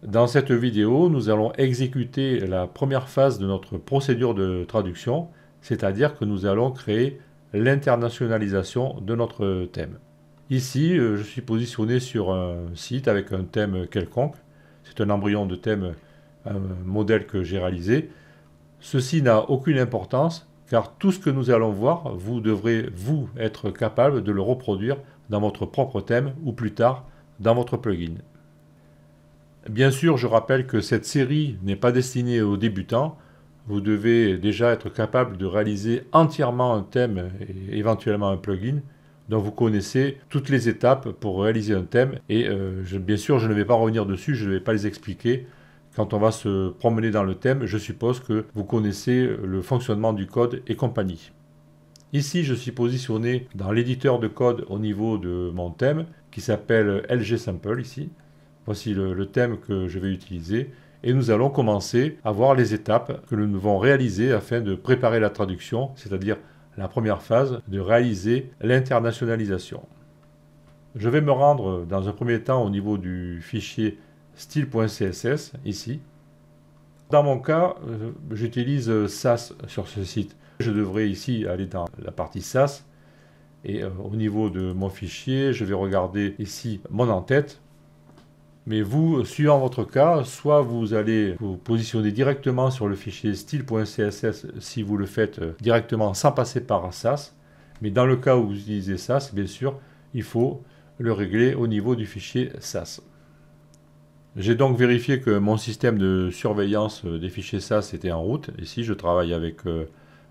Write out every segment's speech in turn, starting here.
Dans cette vidéo, nous allons exécuter la première phase de notre procédure de traduction, c'est-à-dire que nous allons créer l'internationalisation de notre thème. Ici, je suis positionné sur un site avec un thème quelconque. C'est un embryon de thème, un modèle que j'ai réalisé. Ceci n'a aucune importance, car tout ce que nous allons voir, vous devrez, vous, être capable de le reproduire dans votre propre thème ou plus tard dans votre plugin. Bien sûr, je rappelle que cette série n'est pas destinée aux débutants. Vous devez déjà être capable de réaliser entièrement un thème et éventuellement un plugin dont vous connaissez toutes les étapes pour réaliser un thème. Et bien sûr, je ne vais pas revenir dessus, je ne vais pas les expliquer. Quand on va se promener dans le thème, je suppose que vous connaissez le fonctionnement du code et compagnie. Ici, je suis positionné dans l'éditeur de code au niveau de mon thème qui s'appelle LG Sample ici. Voici le thème que je vais utiliser et nous allons commencer à voir les étapes que nous devons réaliser afin de préparer la traduction, c'est-à-dire la première phase de réaliser l'internationalisation. Je vais me rendre dans un premier temps au niveau du fichier style.css ici. Dans mon cas, j'utilise Sass sur ce site. Je devrais ici aller dans la partie Sass et au niveau de mon fichier, je vais regarder ici mon en-tête. Mais vous, suivant votre cas, soit vous allez vous positionner directement sur le fichier style.css si vous le faites directement sans passer par Sass. Mais dans le cas où vous utilisez Sass, bien sûr, il faut le régler au niveau du fichier Sass. J'ai donc vérifié que mon système de surveillance des fichiers Sass était en route. Ici, je travaille avec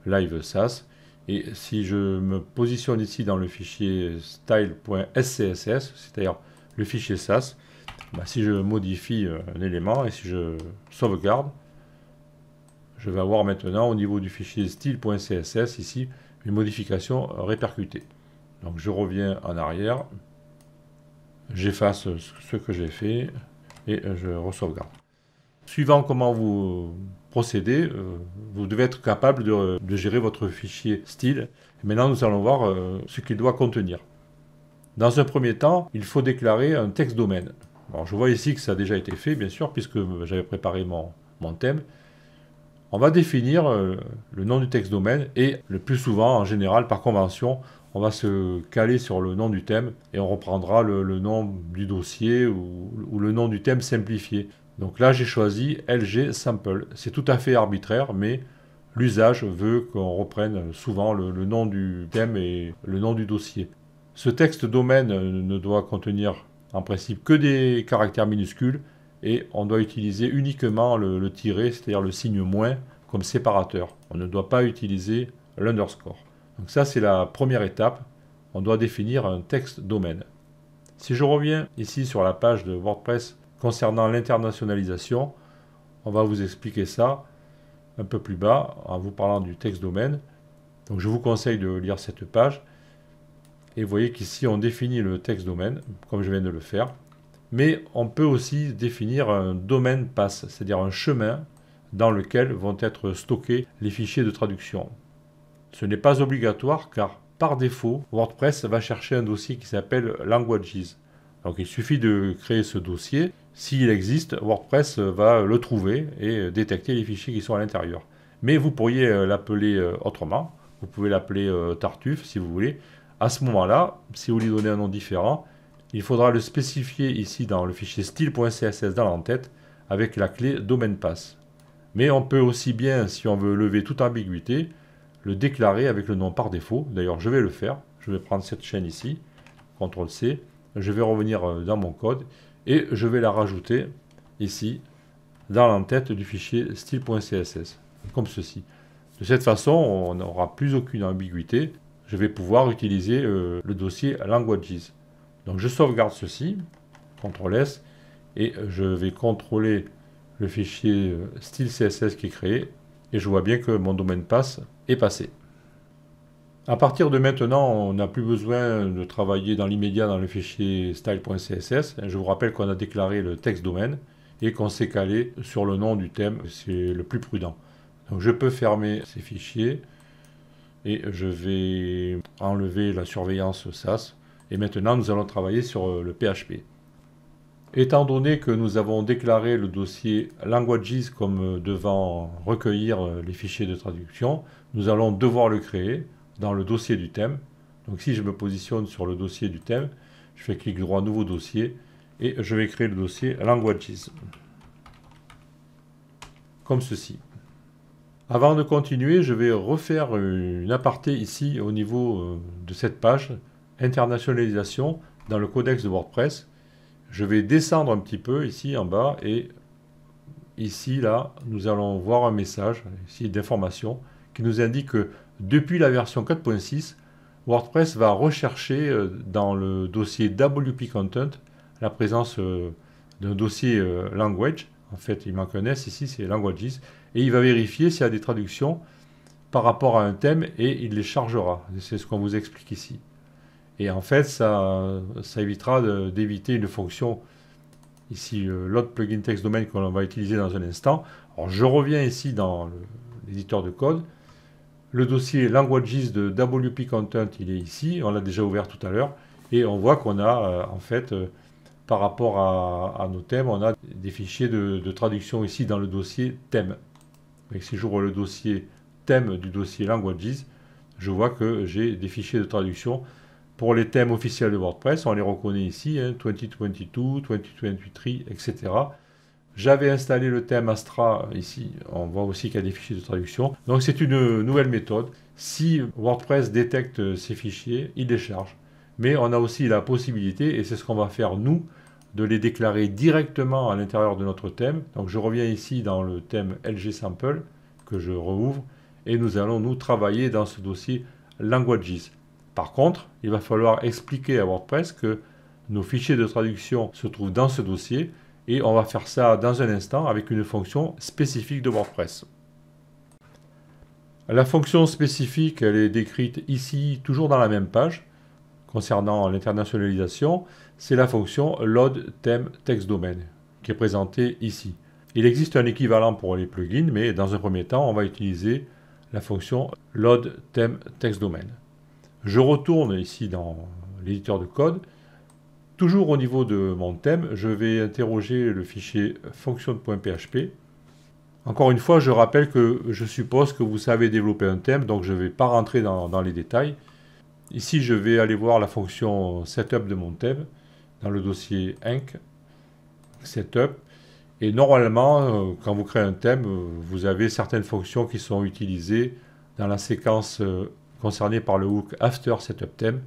Live Sass. Et si je me positionne ici dans le fichier style.scss, c'est-à-dire le fichier Sass, si je modifie un élément et si je sauvegarde, je vais avoir maintenant au niveau du fichier style.css ici une modification répercutée. Donc je reviens en arrière, j'efface ce que j'ai fait et je re-sauvegarde. Suivant comment vous procédez, vous devez être capable de gérer votre fichier style. Et maintenant nous allons voir ce qu'il doit contenir. Dans un premier temps, il faut déclarer un texte domaine. Alors, je vois ici que ça a déjà été fait, bien sûr, puisque j'avais préparé mon thème. On va définir le nom du texte domaine et le plus souvent, en général, par convention, on va se caler sur le nom du thème et on reprendra le nom du dossier ou le nom du thème simplifié. Donc là, j'ai choisi LG Sample. C'est tout à fait arbitraire, mais l'usage veut qu'on reprenne souvent le nom du thème et le nom du dossier. Ce texte domaine ne doit contenir en principe que des caractères minuscules et on doit utiliser uniquement le tiret, c'est-à-dire le signe moins, comme séparateur. On ne doit pas utiliser l'underscore. Donc ça, c'est la première étape. On doit définir un texte domaine. Si je reviens ici sur la page de WordPress concernant l'internationalisation, on va vous expliquer ça un peu plus bas en vous parlant du texte domaine. Donc je vous conseille de lire cette page. Et vous voyez qu'ici, on définit le texte domaine, comme je viens de le faire. Mais on peut aussi définir un domaine path, c'est-à-dire un chemin dans lequel vont être stockés les fichiers de traduction. Ce n'est pas obligatoire car, par défaut, WordPress va chercher un dossier qui s'appelle Languages. Donc il suffit de créer ce dossier. S'il existe, WordPress va le trouver et détecter les fichiers qui sont à l'intérieur. Mais vous pourriez l'appeler autrement. Vous pouvez l'appeler Tartuffe si vous voulez. À ce moment-là, si vous lui donnez un nom différent, il faudra le spécifier ici dans le fichier style.css dans l'entête avec la clé domaine path. Mais on peut aussi bien, si on veut lever toute ambiguïté, le déclarer avec le nom par défaut. D'ailleurs, je vais le faire. Je vais prendre cette chaîne ici, CTRL-C. Je vais revenir dans mon code et je vais la rajouter ici dans l'entête du fichier style.css, comme ceci. De cette façon, on n'aura plus aucune ambiguïté. Je vais pouvoir utiliser le dossier Languages. Donc je sauvegarde ceci, CTRL-S, et je vais contrôler le fichier style CSS qui est créé, et je vois bien que mon domaine path est passé. À partir de maintenant, on n'a plus besoin de travailler dans l'immédiat dans le fichier style.css. Je vous rappelle qu'on a déclaré le texte domaine et qu'on s'est calé sur le nom du thème, c'est le plus prudent. Donc je peux fermer ces fichiers et je vais enlever la surveillance SAS. Et maintenant, nous allons travailler sur le PHP. Étant donné que nous avons déclaré le dossier languages comme devant recueillir les fichiers de traduction, nous allons devoir le créer dans le dossier du thème. Donc si je me positionne sur le dossier du thème, je fais clic droit nouveau dossier et je vais créer le dossier languages comme ceci. Avant de continuer, je vais refaire une aparté ici au niveau de cette page internationalisation dans le codex de WordPress. Je vais descendre un petit peu ici en bas et ici là nous allons voir un message ici d'information qui nous indique que depuis la version 4.6 WordPress va rechercher dans le dossier WP Content la présence d'un dossier language. En fait il manque un S ici, c'est languages, et il va vérifier s'il y a des traductions par rapport à un thème et il les chargera. C'est ce qu'on vous explique ici. Et en fait, ça évitera d'éviter une fonction, ici, load plugin text domain que l'on va utiliser dans un instant. Alors, je reviens ici dans l'éditeur de code. Le dossier languages de WP Content, il est ici. On l'a déjà ouvert tout à l'heure. Et on voit qu'on a, en fait, par rapport à nos thèmes, on a des fichiers de traduction ici dans le dossier thème. Et si j'ouvre le dossier thème du dossier languages, je vois que j'ai des fichiers de traduction. Pour les thèmes officiels de WordPress, on les reconnaît ici, 2022, 2023, etc. J'avais installé le thème Astra ici, on voit aussi qu'il y a des fichiers de traduction. Donc c'est une nouvelle méthode. Si WordPress détecte ces fichiers, il les charge. Mais on a aussi la possibilité, et c'est ce qu'on va faire nous, de les déclarer directement à l'intérieur de notre thème. Donc je reviens ici dans le thème LG Sample, que je rouvre, et nous allons nous travailler dans ce dossier Languages. Par contre, il va falloir expliquer à WordPress que nos fichiers de traduction se trouvent dans ce dossier et on va faire ça dans un instant avec une fonction spécifique de WordPress. La fonction spécifique, elle est décrite ici, toujours dans la même page, concernant l'internationalisation. C'est la fonction load theme text domain qui est présentée ici. Il existe un équivalent pour les plugins, mais dans un premier temps, on va utiliser la fonction load theme text domain. Je retourne ici dans l'éditeur de code. Toujours au niveau de mon thème, je vais interroger le fichier function.php. Encore une fois, je rappelle que je suppose que vous savez développer un thème, donc je ne vais pas rentrer dans les détails. Ici, je vais aller voir la fonction setup de mon thème dans le dossier inc setup. Et normalement, quand vous créez un thème, vous avez certaines fonctions qui sont utilisées dans la séquence concerné par le hook After Setup Theme.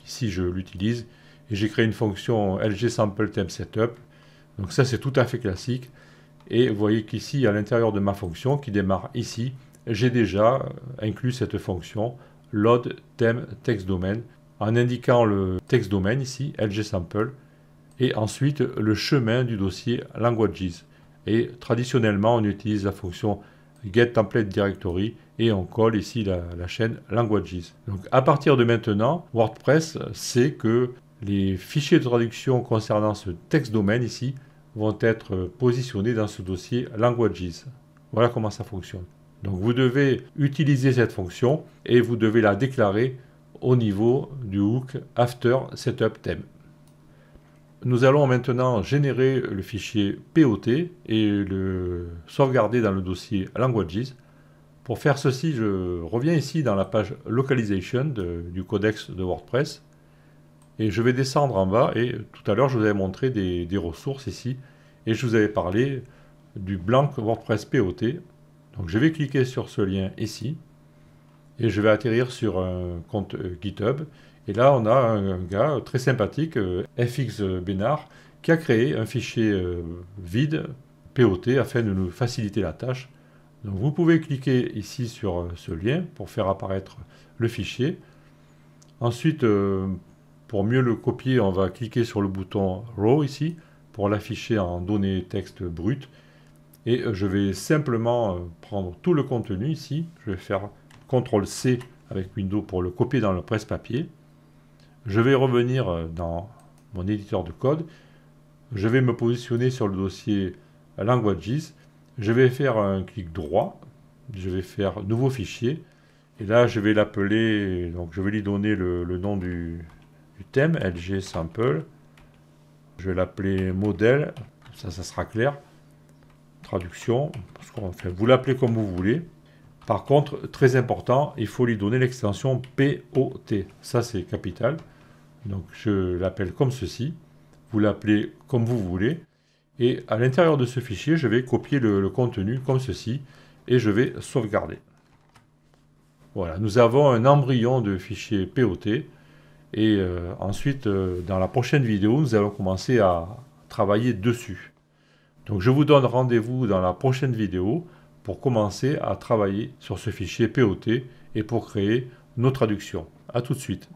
Ici, je l'utilise et j'ai créé une fonction LG Sample Theme Setup. Donc ça, c'est tout à fait classique. Et vous voyez qu'ici, à l'intérieur de ma fonction qui démarre ici, j'ai déjà inclus cette fonction Load Theme Text Domain en indiquant le text domain ici, LG Sample, et ensuite le chemin du dossier Languages. Et traditionnellement, on utilise la fonction Get Template Directory et on colle ici la chaîne Languages. Donc à partir de maintenant, WordPress sait que les fichiers de traduction concernant ce text domain ici vont être positionnés dans ce dossier Languages. Voilà comment ça fonctionne. Donc vous devez utiliser cette fonction et vous devez la déclarer au niveau du hook After Setup Theme. Nous allons maintenant générer le fichier POT et le sauvegarder dans le dossier Languages. Pour faire ceci, je reviens ici dans la page Localization du codex de WordPress et je vais descendre en bas et tout à l'heure je vous avais montré des ressources ici et je vous avais parlé du blank WordPress POT. Donc je vais cliquer sur ce lien ici et je vais atterrir sur un compte GitHub. Et là, on a un gars très sympathique, FX Bénard, qui a créé un fichier vide, POT, afin de nous faciliter la tâche. Donc vous pouvez cliquer ici sur ce lien pour faire apparaître le fichier. Ensuite, pour mieux le copier, on va cliquer sur le bouton Raw ici, pour l'afficher en données texte brut. Et je vais simplement prendre tout le contenu ici. Je vais faire CTRL-C avec Windows pour le copier dans le presse-papier. Je vais revenir dans mon éditeur de code. Je vais me positionner sur le dossier Languages. Je vais faire un clic droit. Je vais faire Nouveau fichier. Et là, je vais l'appeler, donc je vais lui donner le nom du thème, LG Sample. Je vais l'appeler modèle, ça sera clair. Traduction, parce enfin, vous l'appelez comme vous voulez. Par contre, très important, il faut lui donner l'extension POT. Ça, c'est capital. Donc, je l'appelle comme ceci. Vous l'appelez comme vous voulez. Et à l'intérieur de ce fichier, je vais copier le contenu comme ceci. Et je vais sauvegarder. Voilà, nous avons un embryon de fichier POT. Et ensuite, dans la prochaine vidéo, nous allons commencer à travailler dessus. Donc je vous donne rendez-vous dans la prochaine vidéo pour commencer à travailler sur ce fichier POT et pour créer nos traductions. A tout de suite.